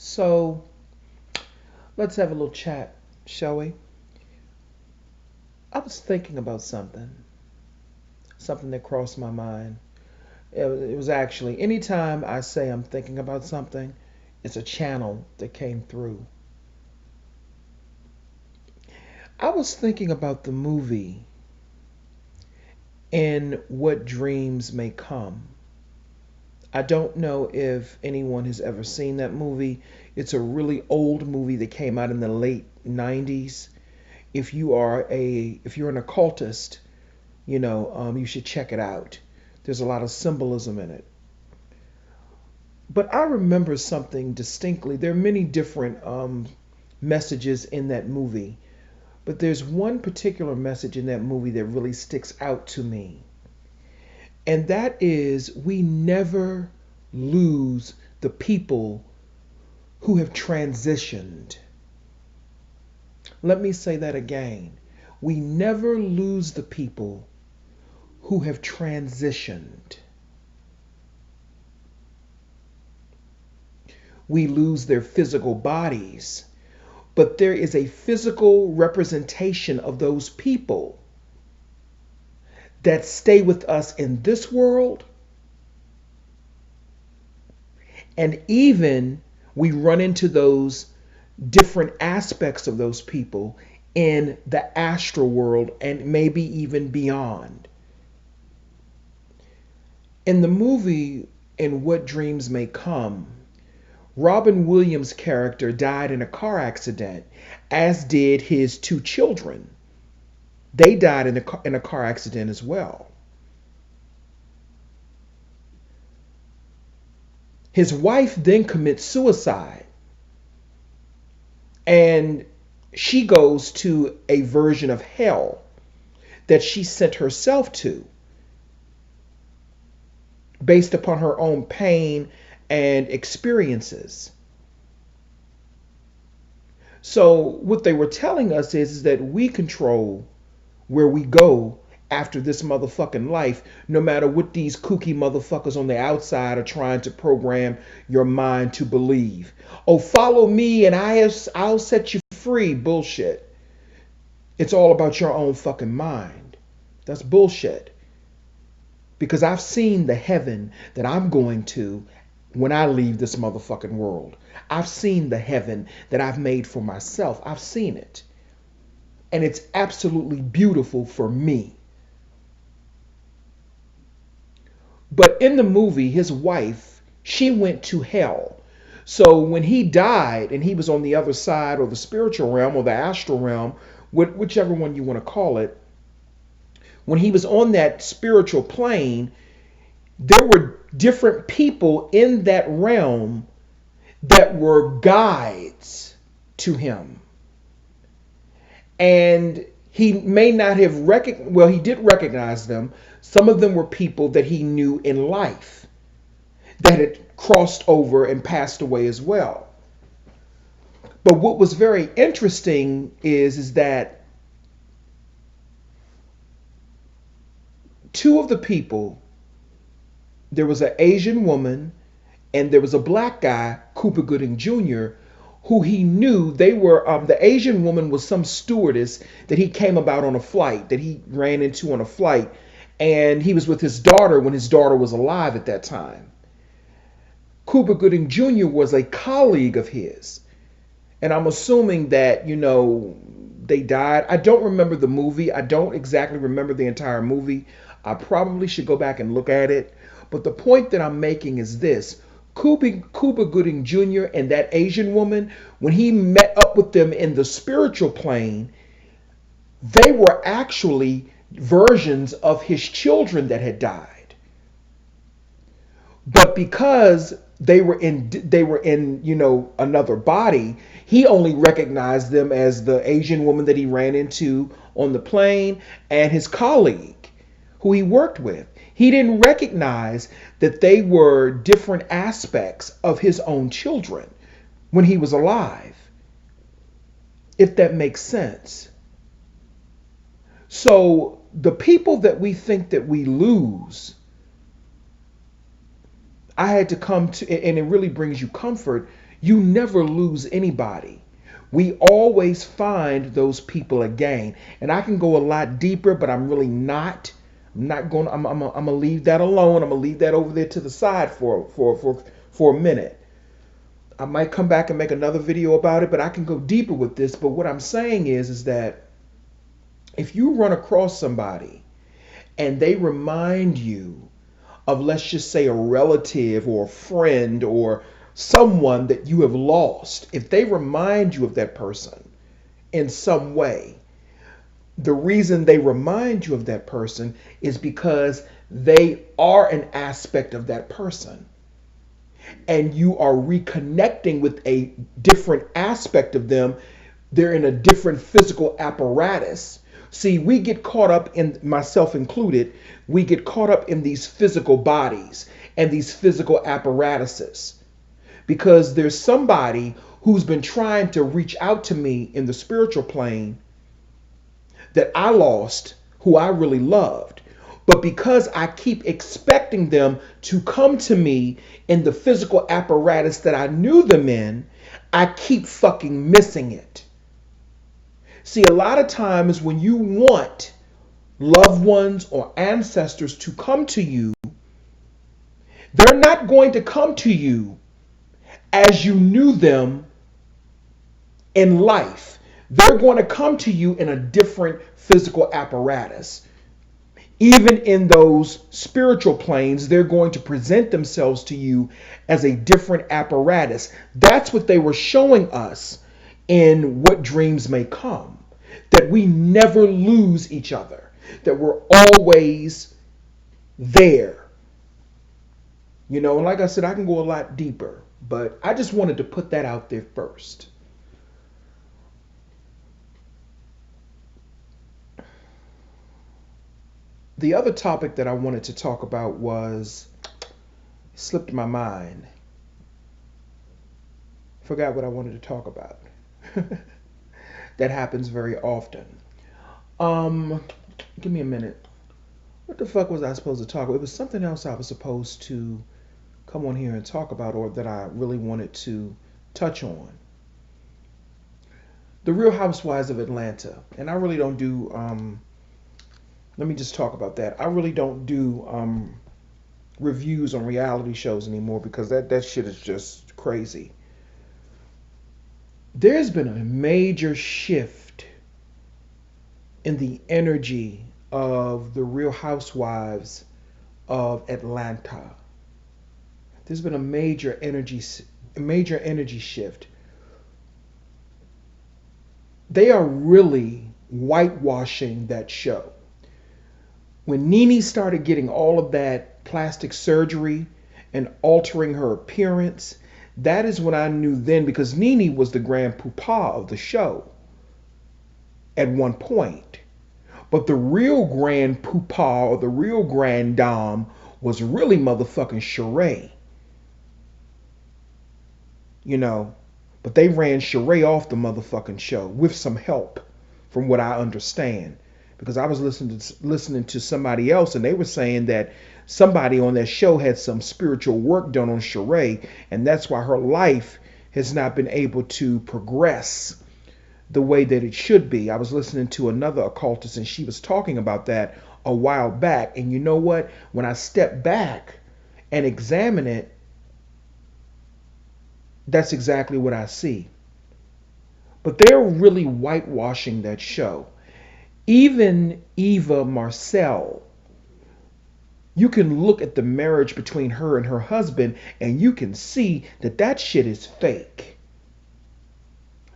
So let's have a little chat, shall we? I was thinking about something that crossed my mind. It was actually, anytime I say I'm thinking about something, it's a channel that came through. I was thinking about the movie and what dreams may come. I don't know if anyone has ever seen that movie. It's a really old movie that came out in the late 90s. If you're an occultist, you should check it out. There's a lot of symbolism in it. But I remember something distinctly. There are many different messages in that movie, but there's one particular message in that movie that really sticks out to me. And that is, we never lose the people who have transitioned. Let me say that again. We never lose the people who have transitioned. We lose their physical bodies, but there is a physical representation of those people that stay with us in this world, and even we run into those different aspects of those people in the astral world and maybe even beyond. In the movie In What Dreams May Come, Robin Williams' character died in a car accident, as did his two children. They died in a car accident as well. His wife then commits suicide, and she goes to a version of hell that she sent herself to based upon her own pain and experiences. So what they were telling us is that we control where we go after this motherfucking life, no matter what these kooky motherfuckers on the outside are trying to program your mind to believe. Oh, follow me and I'll set you free. Bullshit. It's all about your own fucking mind. That's bullshit. Because I've seen the heaven that I'm going to when I leave this motherfucking world. I've seen the heaven that I've made for myself. I've seen it. And it's absolutely beautiful for me. But in the movie, his wife, she went to hell. So when he died and he was on the other side, or the spiritual realm or the astral realm, whichever one you want to call it, when he was on that spiritual plane, there were different people in that realm that were guides to him. And he may not have he did recognize them. Some of them were people that he knew in life that had crossed over and passed away as well. But what was very interesting is that two of the people, there was an Asian woman and there was a black guy, Cooper Gooding Jr., who he knew. They were, the Asian woman was some stewardess that he came about on a flight, that he ran into on a flight. And he was with his daughter when his daughter was alive at that time. Cooper Gooding Jr. was a colleague of his. And I'm assuming that, they died. I don't remember the movie. I don't exactly remember the entire movie. I probably should go back and look at it. But the point that I'm making is this. Cuba Gooding Jr. and that Asian woman, when he met up with them in the spiritual plane, they were actually versions of his children that had died. But because they were in another body, he only recognized them as the Asian woman that he ran into on the plane and his colleague who he worked with. He didn't recognize that they were different aspects of his own children when he was alive, if that makes sense. So the people that we think that we lose, I had to come to, and it really brings you comfort. You never lose anybody. We always find those people again. And I can go a lot deeper, but I'm really not. I'm not going. I'm gonna leave that alone. I'm gonna leave that over there to the side for a minute. I might come back and make another video about it, but I can go deeper with this. But what I'm saying is that if you run across somebody and they remind you of, let's just say, a relative or a friend or someone that you have lost, if they remind you of that person in some way, the reason they remind you of that person is because they are an aspect of that person. And you are reconnecting with a different aspect of them. They're in a different physical apparatus. See, we get caught up in, myself included, we get caught up in these physical bodies and these physical apparatuses because there's somebody who's been trying to reach out to me in the spiritual plane that I lost, who I really loved. But because I keep expecting them to come to me in the physical apparatus that I knew them in, I keep fucking missing it. See, a lot of times when you want loved ones or ancestors to come to you, they're not going to come to you as you knew them in life. They're going to come to you in a different physical apparatus. Even in those spiritual planes, they're going to present themselves to you as a different apparatus. That's what they were showing us in What Dreams May Come. That we never lose each other. That we're always there. You know, and like I said, I can go a lot deeper. But I just wanted to put that out there first. The other topic that I wanted to talk about was, slipped my mind. Forgot what I wanted to talk about. That happens very often. Um, Give me a minute. What the fuck was I supposed to talk about? It was something else I was supposed to come on here and talk about, or that I really wanted to touch on. The Real Housewives of Atlanta. And I really don't do let me just talk about that. I really don't do reviews on reality shows anymore because that shit is just crazy. There's been a major shift in the energy of the Real Housewives of Atlanta. There's been a major energy shift. They are really whitewashing that show. When Nene started getting all of that plastic surgery and altering her appearance, that is when I knew then, because Nene was the grand poobah of the show at one point. But the real grand poobah, or the real grand dame, was really motherfucking Sheree. You know, but they ran Sheree off the motherfucking show with some help, from what I understand. Because I was listening to somebody else, and they were saying that somebody on that show had some spiritual work done on Sheree, and that's why her life has not been able to progress the way that it should be. I was listening to another occultist, and she was talking about that a while back. And you know what? When I step back and examine it, that's exactly what I see. But they're really whitewashing that show. Even Eva Marcel, you can look at the marriage between her and her husband, and you can see that that shit is fake.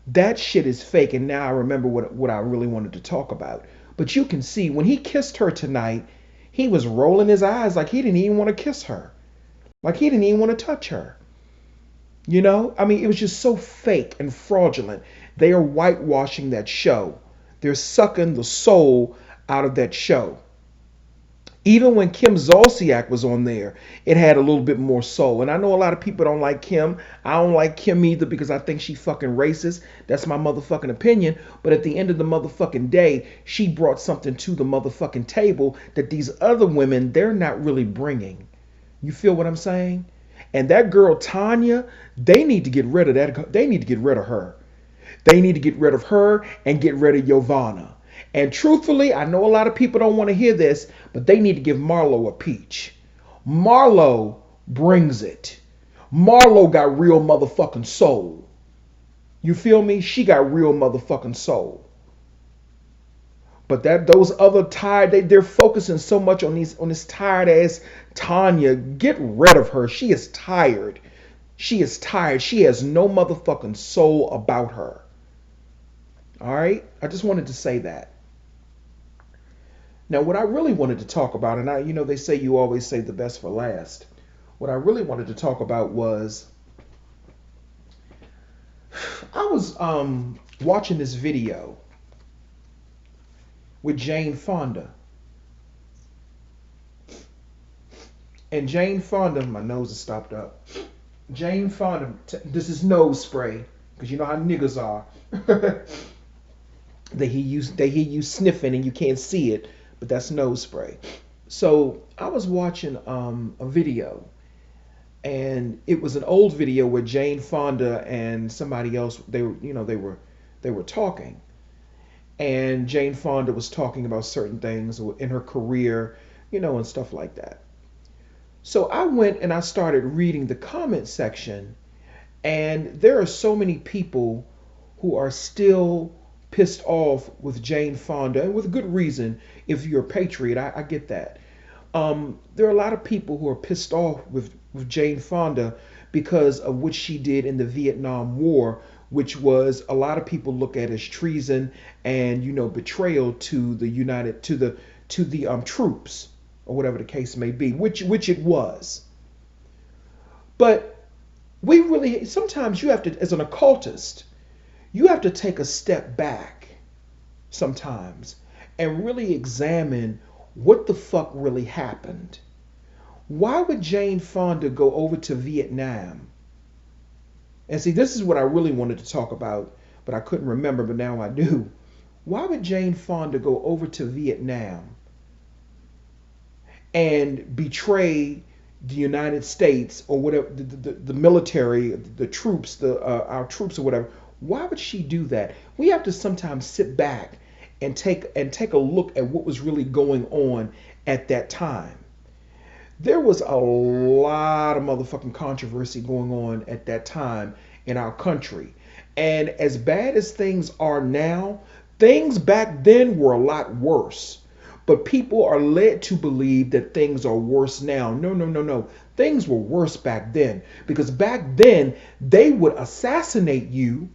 That shit is fake. And now I remember what I really wanted to talk about. But you can see when he kissed her tonight, he was rolling his eyes like he didn't even want to kiss her. Like he didn't even want to touch her. You know, I mean, it was just so fake and fraudulent. They are whitewashing that show. They're sucking the soul out of that show. Even when Kim Zolciak was on there, it had a little bit more soul. And I know a lot of people don't like Kim. I don't like Kim either because I think she fucking racist. That's my motherfucking opinion. But at the end of the motherfucking day, she brought something to the motherfucking table that these other women, they're not really bringing. You feel what I'm saying? And that girl Tanya, they need to get rid of that. They need to get rid of her. They need to get rid of her and get rid of Giovanna. And truthfully, I know a lot of people don't want to hear this, but they need to give Marlo a peach. Marlo brings it. Marlo got real motherfucking soul. You feel me? She got real motherfucking soul. But that those other tired, they're focusing so much on this tired ass Tanya. Get rid of her. She is tired. She is tired. She has no motherfucking soul about her. All right? I just wanted to say that. Now, what I really wanted to talk about, and they say you always save the best for last. What I really wanted to talk about was I was watching this video with Jane Fonda. And Jane Fonda, my nose is stopped up. Jane Fonda, this is nose spray, because you know how niggas are. They hear you sniffing and you can't see it, but that's nose spray. So I was watching a video, and it was an old video where Jane Fonda and somebody else they were talking, and Jane Fonda was talking about certain things in her career, and stuff like that. So I went and I started reading the comment section, and there are so many people who are still pissed off with Jane Fonda, and with good reason. If you're a patriot, I get that. There are a lot of people who are pissed off with Jane Fonda because of what she did in the Vietnam War, which was a lot of people look at as treason and betrayal to the troops, or whatever the case may be, which it was. But we really sometimes you have to, as an occultist, you have to take a step back sometimes and really examine what the fuck really happened. Why would Jane Fonda go over to Vietnam? And see, this is what I really wanted to talk about, but I couldn't remember, but now I do. Why would Jane Fonda go over to Vietnam and betray the United States, or whatever, the military, the troops, our troops or whatever? Why would she do that? We have to sometimes sit back and take a look at what was really going on at that time. There was a lot of motherfucking controversy going on at that time in our country. And as bad as things are now, things back then were a lot worse. But people are led to believe that things are worse now. No, no, no, no. Things were worse back then, because back then they would assassinate you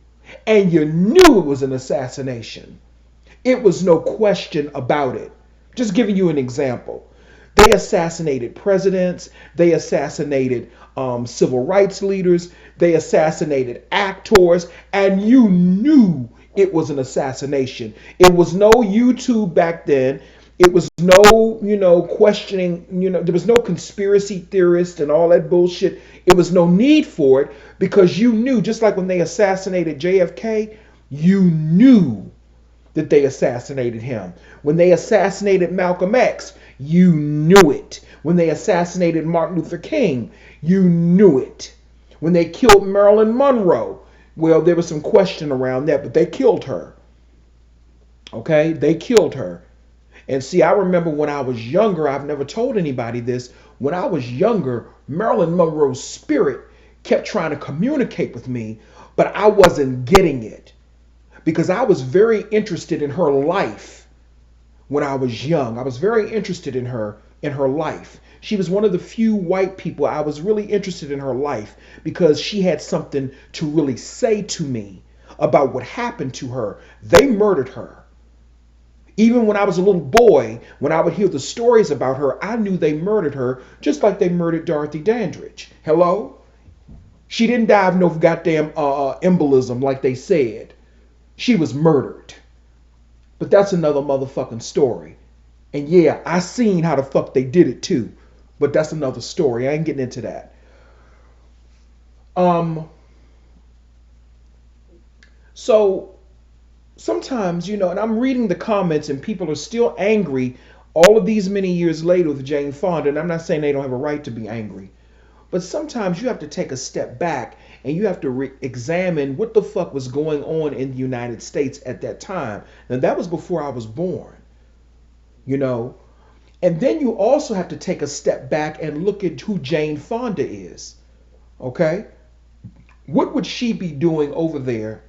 and you knew it was an assassination. It was no question about it. Just giving you an example. They assassinated presidents. They assassinated civil rights leaders. They assassinated actors. And you knew it was an assassination. It was no YouTube back then. It was no, questioning, there was no conspiracy theorist and all that bullshit. It was no need for it, because you knew, just like when they assassinated JFK, you knew that they assassinated him. When they assassinated Malcolm X, you knew it. When they assassinated Martin Luther King, you knew it. When they killed Marilyn Monroe, well, there was some question around that, but they killed her. Okay, they killed her. And see, I remember when I was younger, I've never told anybody this. When I was younger, Marilyn Monroe's spirit kept trying to communicate with me, but I wasn't getting it, because I was very interested in her life when I was young. I was very interested in her life. She was one of the few white people I was really interested in her life, because she had something to really say to me about what happened to her. They murdered her. Even when I was a little boy, when I would hear the stories about her, I knew they murdered her, just like they murdered Dorothy Dandridge. Hello? She didn't die of no goddamn embolism like they said. She was murdered. But that's another motherfucking story. And yeah, I seen how the fuck they did it too. But that's another story. I ain't getting into that. So sometimes, and I'm reading the comments and people are still angry all of these many years later with Jane Fonda. And I'm not saying they don't have a right to be angry. But sometimes you have to take a step back and you have to examine what the fuck was going on in the United States at that time. And that was before I was born, you know. And then you also have to take a step back and look at who Jane Fonda is. Okay? What would she be doing over there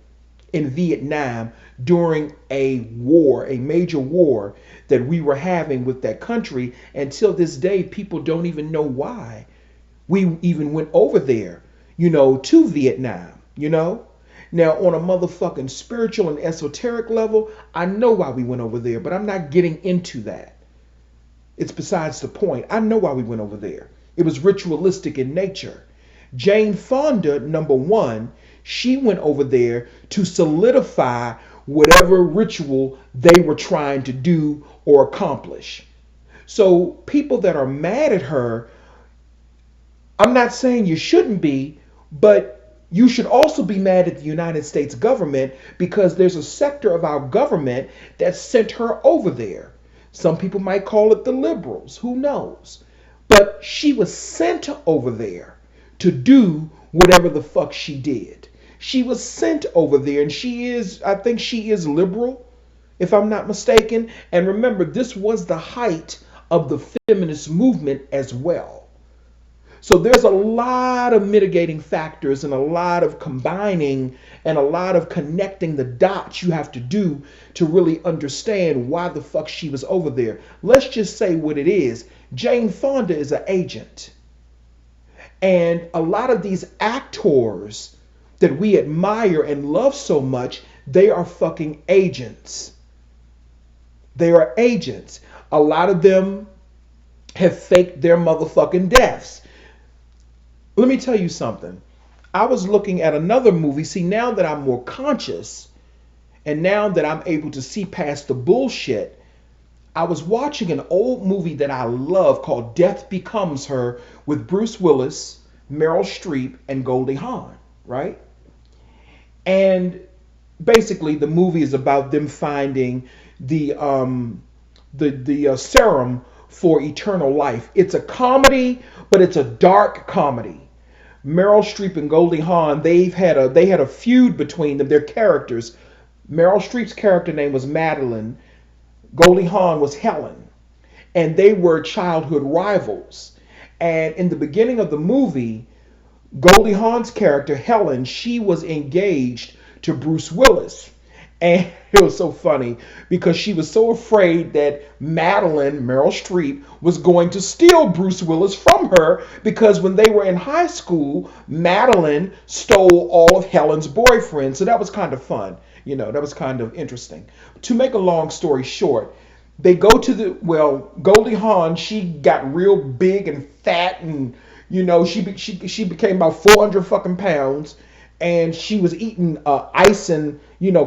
in Vietnam during a war, a major war that we were having with that country? Until this day, people don't even know why we even went over there, to Vietnam, Now, on a motherfucking spiritual and esoteric level, I know why we went over there, but I'm not getting into that. It's besides the point. I know why we went over there. It was ritualistic in nature. Jane Fonda, number one, she went over there to solidify whatever ritual they were trying to do or accomplish. So people that are mad at her, I'm not saying you shouldn't be, but you should also be mad at the United States government because there's a sector of our government that sent her over there. Some people might call it the liberals, who knows? But she was sent over there to do whatever the fuck she did. She was sent over there, and I think she is liberal, if I'm not mistaken. And remember, this was the height of the feminist movement as well. So there's a lot of mitigating factors and a lot of combining and a lot of connecting the dots you have to do to really understand why the fuck she was over there. Let's just say what it is. Jane Fonda is an agent. And a lot of these actors that we admire and love so much, they are fucking agents. They are agents. A lot of them have faked their motherfucking deaths. Let me tell you something. I was looking at another movie. See, now that I'm more conscious and now that I'm able to see past the bullshit, I was watching an old movie that I love called Death Becomes Her with Bruce Willis, Meryl Streep, and Goldie Hawn, right? And basically the movie is about them finding the serum for eternal life. It's a comedy, but it's a dark comedy. Meryl Streep and Goldie Hawn, they had a feud between them, their characters. Meryl Streep's character name was Madeline. Goldie Hawn was Helen. And they were childhood rivals. And in the beginning of the movie, Goldie Hawn's character, Helen, she was engaged to Bruce Willis. And it was so funny because she was so afraid that Madeline, Meryl Streep, was going to steal Bruce Willis from her because when they were in high school, Madeline stole all of Helen's boyfriends. So that was kind of fun. That was kind of interesting. To make a long story short, they go to Goldie Hawn, she got real big and fat and, she became about 400 fucking pounds. And she was eating icing,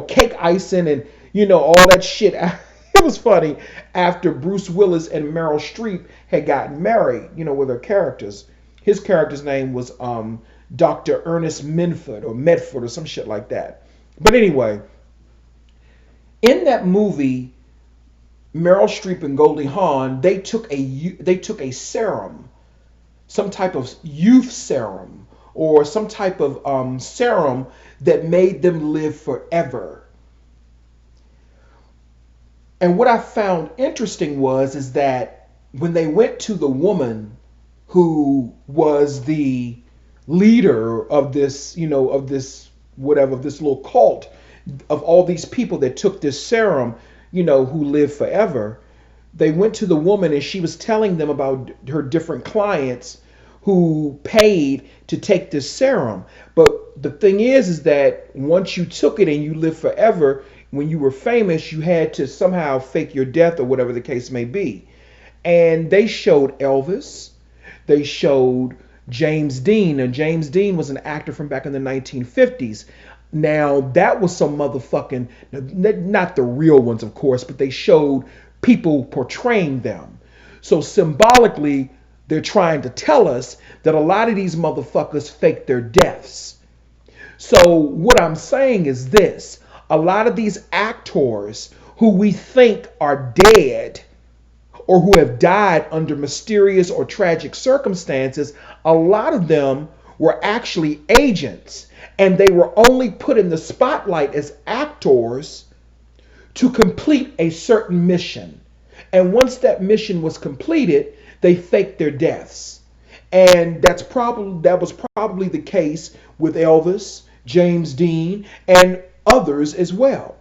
cake icing and, all that shit. It was funny after Bruce Willis and Meryl Streep had gotten married, with their characters. His character's name was Dr. Ernest Medford or some shit like that. But anyway, in that movie, Meryl Streep and Goldie Hawn, they took a serum, some type of youth serum, or some type of serum that made them live forever. And what I found interesting is that when they went to the woman who was the leader of this, of this little cult, of all these people that took this serum, who lived forever, they went to the woman and she was telling them about her different clients who paid to take this serum. But the thing is that once you took it and you lived forever, when you were famous, you had to somehow fake your death or whatever the case may be. And they showed Elvis. They showed James Dean. And James Dean was an actor from back in the 1950s. Now, that was some motherfucking, not the real ones, of course, but they showed people portraying them. So symbolically, they're trying to tell us that a lot of these motherfuckers fake their deaths. So what I'm saying is this. A lot of these actors who we think are dead or who have died under mysterious or tragic circumstances, a lot of them were actually agents, and they were only put in the spotlight as actors to complete a certain mission. And once that mission was completed, they faked their deaths. And that was probably the case with Elvis, James Dean, and others as well.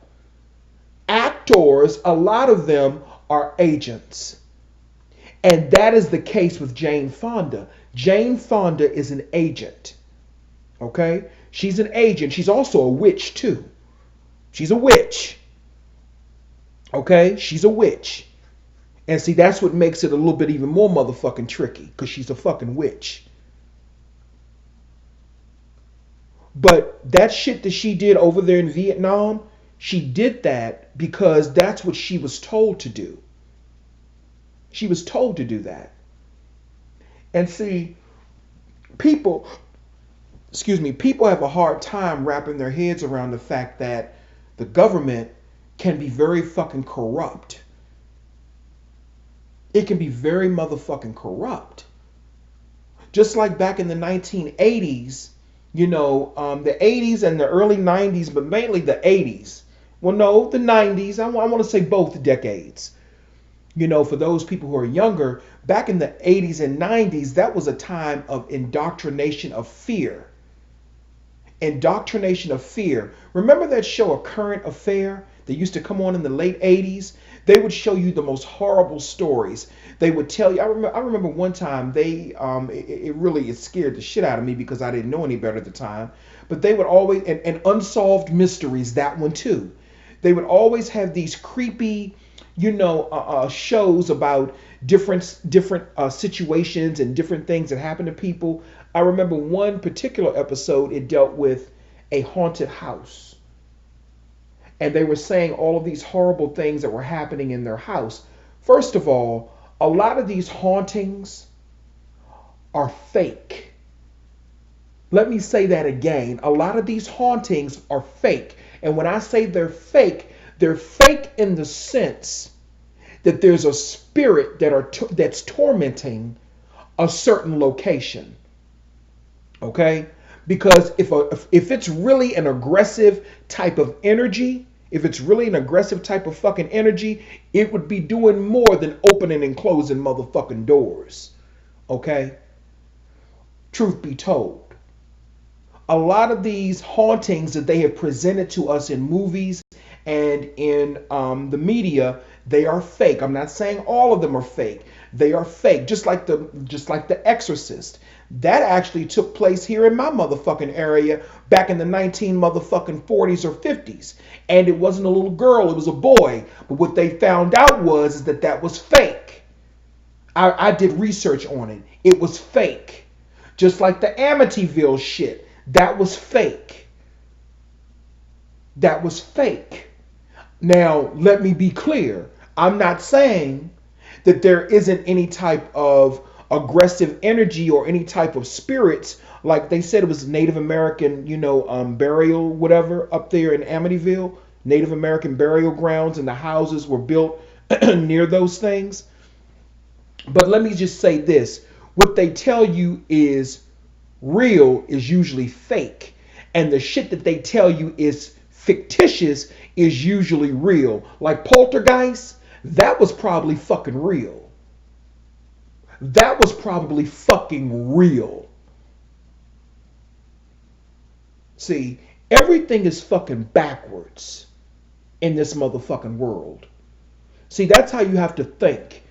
Actors, a lot of them are agents. And that is the case with Jane Fonda. Jane Fonda is an agent. Okay? She's an agent. She's also a witch too. She's a witch. Okay? She's a witch. And see, that's what makes it a little bit even more motherfucking tricky, because she's a fucking witch. But that shit that she did over there in Vietnam, she did that because that's what she was told to do. She was told to do that. And see, people, people have a hard time wrapping their heads around the fact that the government can be very fucking corrupt. It can be very motherfucking corrupt. Just like back in the 1980s, the 80s and the early 90s, but mainly the 80s. Well, no, the 90s. I want to say both decades. For those people who are younger, back in the 80s and 90s, that was a time of indoctrination of fear. Indoctrination of fear. Remember that show, A Current Affair, that used to come on in the late 80s? They would show you the most horrible stories. They would tell you. I remember one time it really scared the shit out of me because I didn't know any better at the time. But they would always, and Unsolved Mysteries, that one too. They would always have these creepy, shows about different situations and different things that happen to people. I remember one particular episode. It dealt with a haunted house. And they were saying all of these horrible things that were happening in their house. First of all, a lot of these hauntings are fake. Let me say that again. A lot of these hauntings are fake. And when I say they're fake in the sense that there's a spirit that's tormenting a certain location. Okay? Because if it's really an aggressive type of energy, if it's really an aggressive type of fucking energy, it would be doing more than opening and closing motherfucking doors. Okay? Truth be told. A lot of these hauntings that they have presented to us in movies and in the media, they are fake. I'm not saying all of them are fake. They are fake, just like the Exorcist. That actually took place here in my motherfucking area back in the 19 motherfucking 40s or 50s. And it wasn't a little girl, it was a boy. But what they found out was that was fake. I did research on it. It was fake. Just like the Amityville shit. That was fake. That was fake. Now, let me be clear. I'm not saying that there isn't any type of aggressive energy or any type of spirits. Like they said, it was Native American, burial, whatever, up there in Amityville. Native American burial grounds, and the houses were built near those things. But let me just say this. What they tell you is real is usually fake. And the shit that they tell you is fictitious is usually real. Like Poltergeist, that was probably fucking real. That was probably fucking real. See, everything is fucking backwards in this motherfucking world. See, that's how you have to think.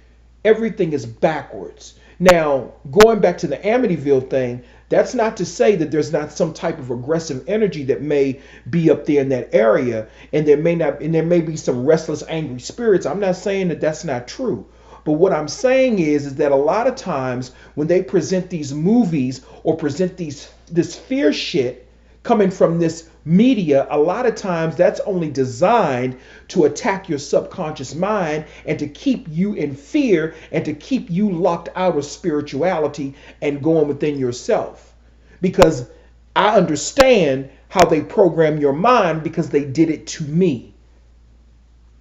Everything is backwards. Now, going back to the Amityville thing, that's not to say that there's not some type of aggressive energy that may be up there in that area, and there may be some restless, angry spirits. I'm not saying that that's not true. But what I'm saying is that a lot of times when they present these movies or present this fear shit coming from this media, a lot of times that's only designed to attack your subconscious mind and to keep you in fear and to keep you locked out of spirituality and going within yourself. Because I understand how they program your mind because they did it to me.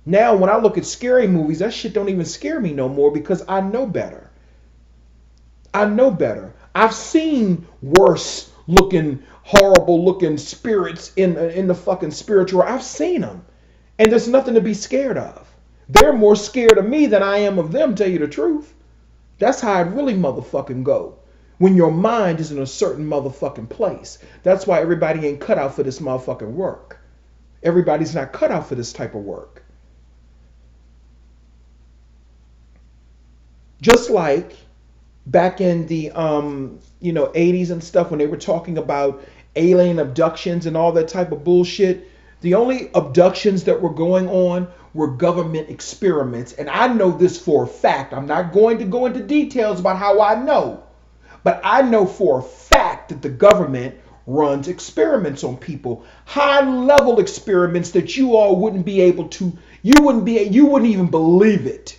Now, when I look at scary movies, that shit don't even scare me no more because I know better. I know better. I've seen worse looking, horrible looking spirits in the fucking spiritual. I've seen them, and there's nothing to be scared of. They're more scared of me than I am of them. Tell you the truth. That's how it really motherfucking go. When your mind is in a certain motherfucking place. That's why everybody ain't cut out for this motherfucking work. Everybody's not cut out for this type of work. Just like back in the 80s and stuff when they were talking about alien abductions and all that type of bullshit. The only abductions that were going on were government experiments. And I know this for a fact. I'm not going to go into details about how I know. But I know for a fact that the government runs experiments on people. High level experiments that you all wouldn't be able to, you wouldn't even believe it.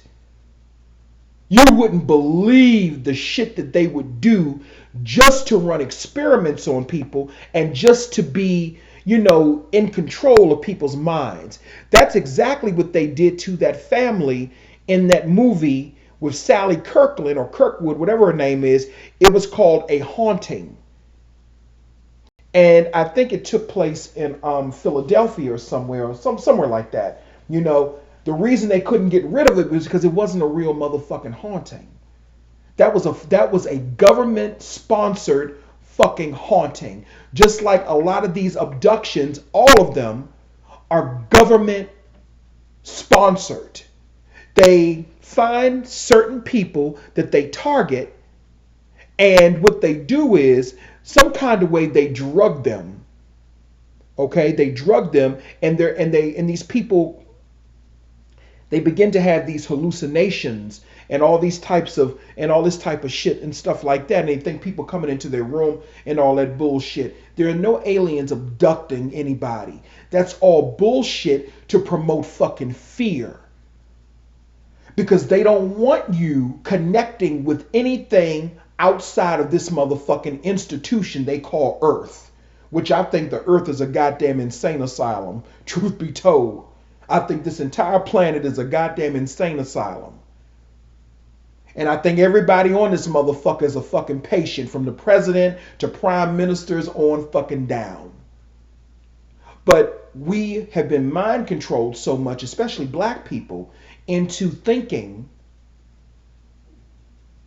You wouldn't believe the shit that they would do just to run experiments on people and just to be, in control of people's minds. That's exactly what they did to that family in that movie with Sally Kirkland or Kirkwood, whatever her name is. It was called A Haunting. And I think it took place in Philadelphia or somewhere like that. The reason they couldn't get rid of it was because it wasn't a real motherfucking haunting. That was a government sponsored fucking haunting. Just like a lot of these abductions, all of them are government sponsored. They find certain people that they target, and what they do is some kind of way they drug them. Okay, they drug them, and these people, they begin to have these hallucinations and all this type of shit and stuff like that. And they think people coming into their room and all that bullshit. There are no aliens abducting anybody. That's all bullshit to promote fucking fear. Because they don't want you connecting with anything outside of this motherfucking institution they call Earth. Which I think the Earth is a goddamn insane asylum, truth be told. I think this entire planet is a goddamn insane asylum. And I think everybody on this motherfucker is a fucking patient, from the president to prime ministers on fucking down. But we have been mind controlled so much, especially black people, into thinking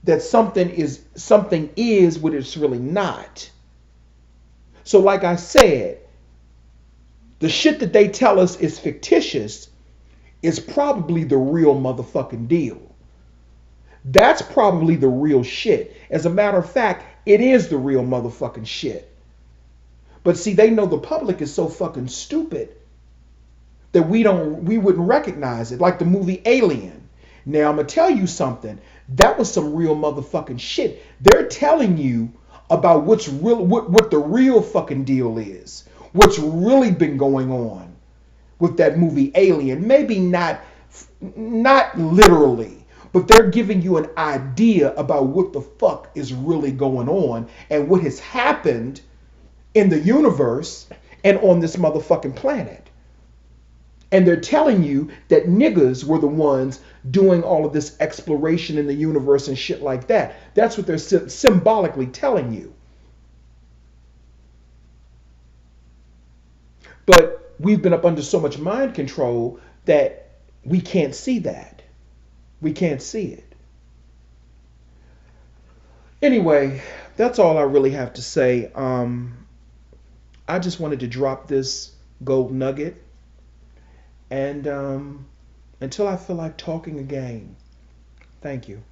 that something is what it's really not. So like I said, the shit that they tell us is fictitious is probably the real motherfucking deal. That's probably the real shit. As a matter of fact, it is the real motherfucking shit. But see, they know the public is so fucking stupid that we wouldn't recognize it. Like the movie Alien. Now I'm gonna tell you something. That was some real motherfucking shit. They're telling you about what's real, what the real fucking deal is. What's really been going on with that movie Alien. Maybe not literally, but they're giving you an idea about what the fuck is really going on and what has happened in the universe and on this motherfucking planet. And they're telling you that niggas were the ones doing all of this exploration in the universe and shit like that. That's what they're symbolically telling you. But we've been up under so much mind control that we can't see that. We can't see it. Anyway, that's all I really have to say. I just wanted to drop this gold nugget. And until I feel like talking again, thank you.